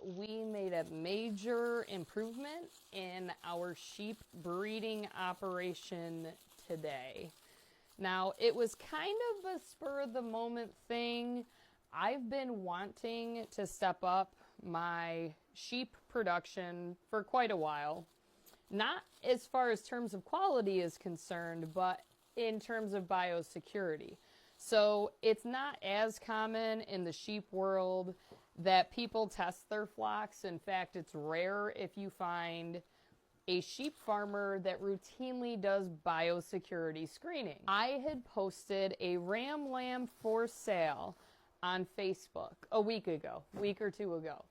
we made a major improvement in our sheep breeding operation today. Now, it was kind of a spur of the moment thing. I've been wanting to step up my sheep production for quite a while. Not as far as terms of quality is concerned, but in terms of biosecurity. So it's not as common in the sheep world that people test their flocks. In fact, it's rare if you find a sheep farmer that routinely does biosecurity screening. I had posted a ram lamb for sale on Facebook a week or two ago.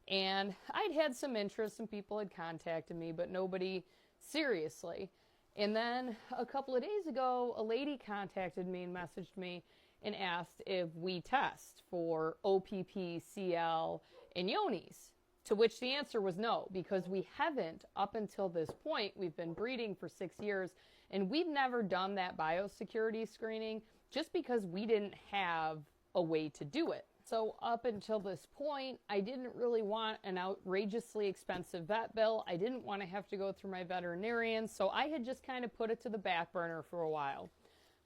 And I'd had some interest and people had contacted me, but nobody seriously. And then a couple of days ago, a lady contacted me and messaged me and asked if we test for OPP, CL, and Yonis. To which the answer was no, because we haven't up until this point. We've been breeding for 6 years, and we've never done that biosecurity screening just because we didn't have a way to do it. So up until this point, I didn't really want an outrageously expensive vet bill. I didn't want to have to go through my veterinarian, so I had just kind of put it to the back burner for a while.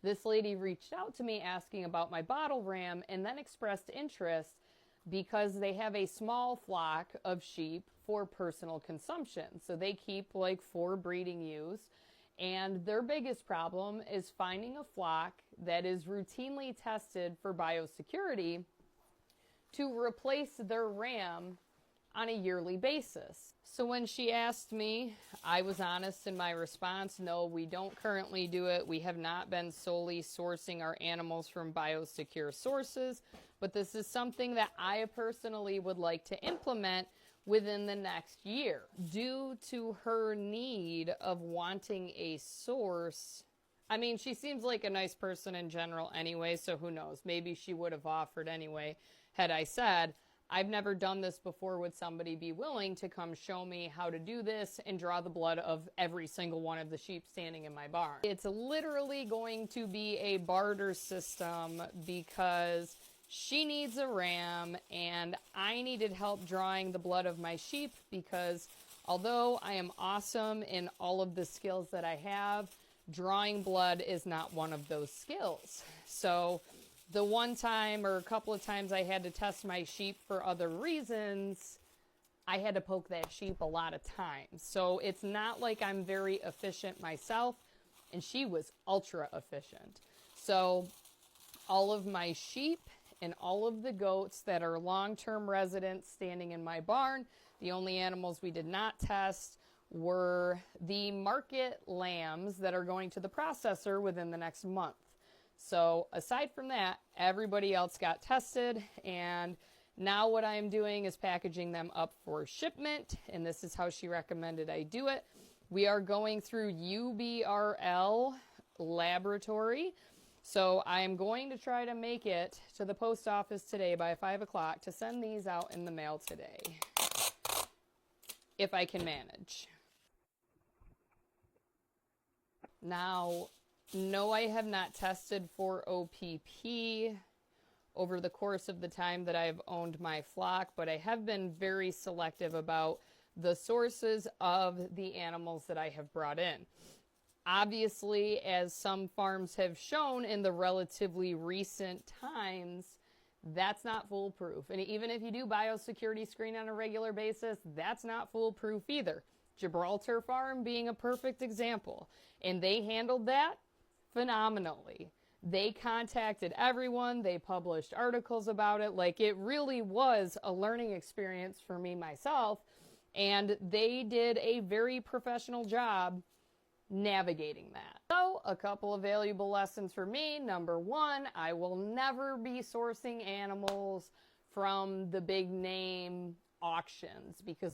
This lady reached out to me asking about my bottle ram and then expressed interest because they have a small flock of sheep for personal consumption. So they keep like 4 breeding ewes, and their biggest problem is finding a flock that is routinely tested for biosecurity to replace their ram on a yearly basis. So when she asked me, I was honest in my response. No, we don't currently do it. We have not been solely sourcing our animals from biosecure sources, but this is something that I personally would like to implement within the next year. Due to her need of wanting a source, I mean, she seems like a nice person in general anyway, so who knows? Maybe she would have offered anyway had I said, I've never done this before. Would somebody be willing to come show me how to do this and draw the blood of every single one of the sheep standing in my barn? It's literally going to be a barter system because she needs a ram and I needed help drawing the blood of my sheep, because although I am awesome in all of the skills that I have, drawing blood is not one of those skills. So the one time or a couple of times I had to test my sheep for other reasons, I had to poke that sheep a lot of times. So it's not like I'm very efficient myself, and she was ultra efficient. So all of my sheep and all of the goats that are long-term residents standing in my barn, the only animals we did not test were the market lambs that are going to the processor within the next month. So aside from that, everybody else got tested, and now what I'm doing is packaging them up for shipment, and this is how she recommended I do it. We are going through UBRL laboratory, so I am going to try to make it to the post office today by 5 o'clock to send these out in the mail today, if I can manage. Now, no, I have not tested for OPP over the course of the time that I've owned my flock, but I have been very selective about the sources of the animals that I have brought in. Obviously, as some farms have shown in the relatively recent times, that's not foolproof. And even if you do biosecurity screen on a regular basis, that's not foolproof either. Gibraltar Farm being a perfect example. And they handled that phenomenally. They contacted everyone. They published articles about it. Like, it really was a learning experience for me myself. And they did a very professional job navigating that. So, a couple of valuable lessons for me. Number one, I will never be sourcing animals from the big name auctions, because